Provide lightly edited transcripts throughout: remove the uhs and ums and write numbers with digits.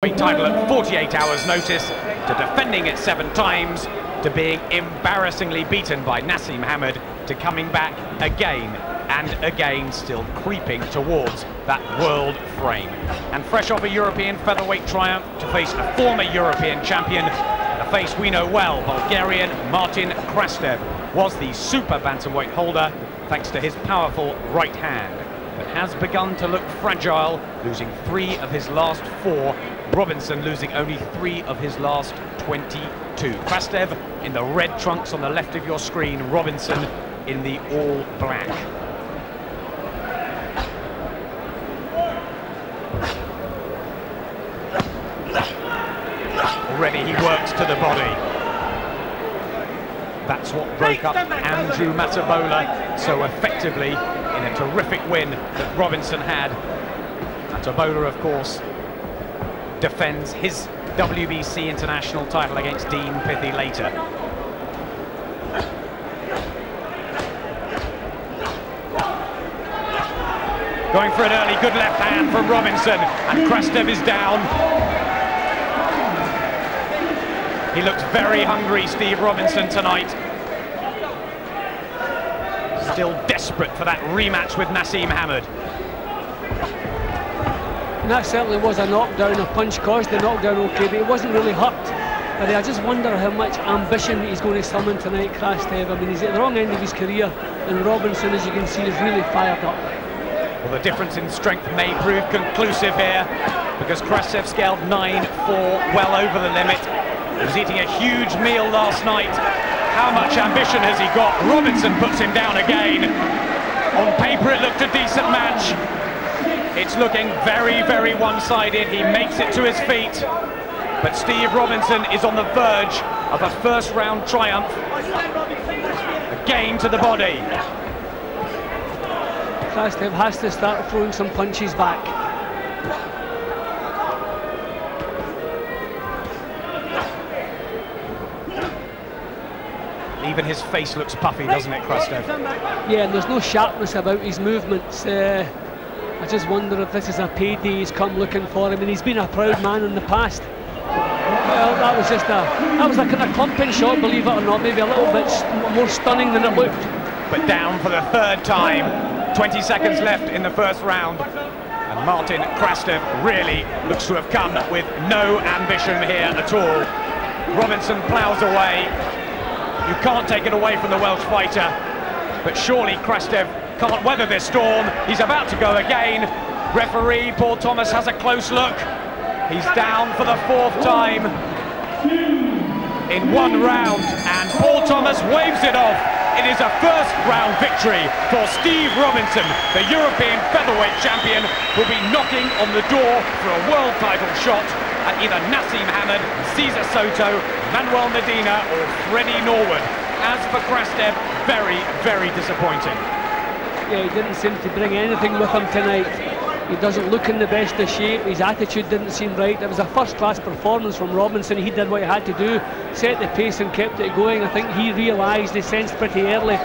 Title at 48 hours notice, to defending it 7 times, to being embarrassingly beaten by Naseem Hamed, to coming back again and again, still creeping towards that world frame. And fresh off a European featherweight triumph, to face a former European champion, a face we know well, Bulgarian Martin Krastev was the super bantamweight holder thanks to his powerful right hand, but has begun to look fragile, losing 3 of his last 4. Robinson losing only 3 of his last 22. Krastev in the red trunks on the left of your screen, Robinson in the all black. Already he works to the body. That's what broke up Andrew Matabola so effectively in a terrific win that Robinson had. Matabola, of course, defends his WBC international title against Dean Pithy later. Going for an early good left hand from Robinson, and Krastev is down. He looks very hungry, Steve Robinson, tonight. Still desperate for that rematch with Naseem Hamed. And that certainly was a knockdown. A punch caused the knockdown okay, but he wasn't really hurt. But I just wonder how much ambition he's going to summon tonight, Krastev. I mean, he's at the wrong end of his career, and Robinson, as you can see, is really fired up. Well, the difference in strength may prove conclusive here, because Krastev scaled 9-4, well over the limit. He was eating a huge meal last night. How much ambition has he got? Robinson puts him down again. On paper, it looked a decent match. It's looking very, very one-sided. He makes it to his feet. But Steve Robinson is on the verge of a first-round triumph. Again to the body. Krastev has to start throwing some punches back. Even his face looks puffy, doesn't it, Krastev? Yeah, and there's no sharpness about his movements. I just wonder if this is a payday he's come looking for him, and he's been a proud man in the past. Well, that was a kind of clumping shot, believe it or not, maybe a little bit more stunning than it looked. But down for the 3rd time, 20 seconds left in the first round, and Martin Krastev really looks to have come with no ambition here at all. Robinson ploughs away. You can't take it away from the Welsh fighter, but surely Krastev can't weather this storm. He's about to go again. Referee Paul Thomas has a close look. He's down for the 4th time in 1 round, and Paul Thomas waves it off. It is a first-round victory for Steve Robinson. The European featherweight champion will be knocking on the door for a world title shot at either Naseem Hamed, Cesar Soto, Manuel Medina or Freddie Norwood. As for Krastev, very, very disappointing. Yeah, he didn't seem to bring anything with him tonight. He doesn't look in the best of shape. His attitude didn't seem right. It was a first-class performance from Robinson. He did what he had to do, set the pace and kept it going. I think he realised, he sensed pretty early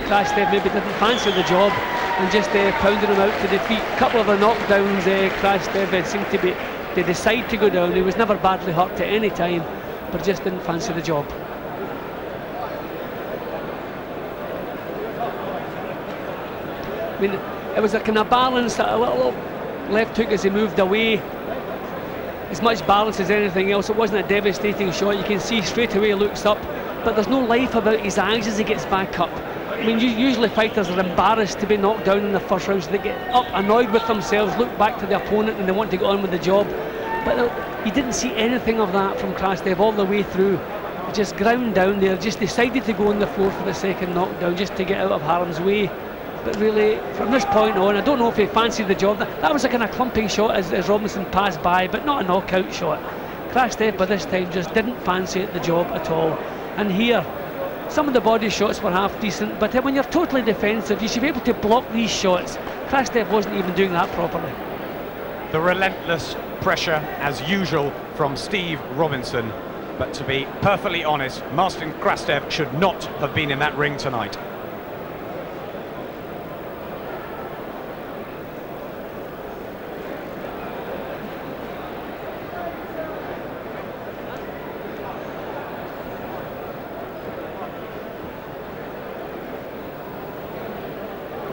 Krastev maybe didn't fancy the job, and just pounded him out to defeat. A couple of the knockdowns, Krastev seemed to decide to go down. He was never badly hurt at any time, but just didn't fancy the job. I mean, it was a kind of balance, a little left hook as he moved away. As much balance as anything else. It wasn't a devastating shot. You can see straight away he looks up, but there's no life about his eyes as he gets back up. I mean, usually fighters are embarrassed to be knocked down in the first round, so they get up, annoyed with themselves, look back to the opponent, and they want to get on with the job. But you didn't see anything of that from Krastev all the way through. He just ground down there, just decided to go on the floor for the 2nd knockdown, just to get out of harm's way. But really, from this point on, I don't know if he fancied the job. That was a kind of clumping shot as Robinson passed by, but not a knockout shot. Krastev by this time just didn't fancy the job at all. And here, some of the body shots were half decent, but when you're totally defensive, you should be able to block these shots. Krastev wasn't even doing that properly. The relentless pressure, as usual, from Steve Robinson. But to be perfectly honest, Martin Krastev should not have been in that ring tonight.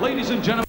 Ladies and gentlemen.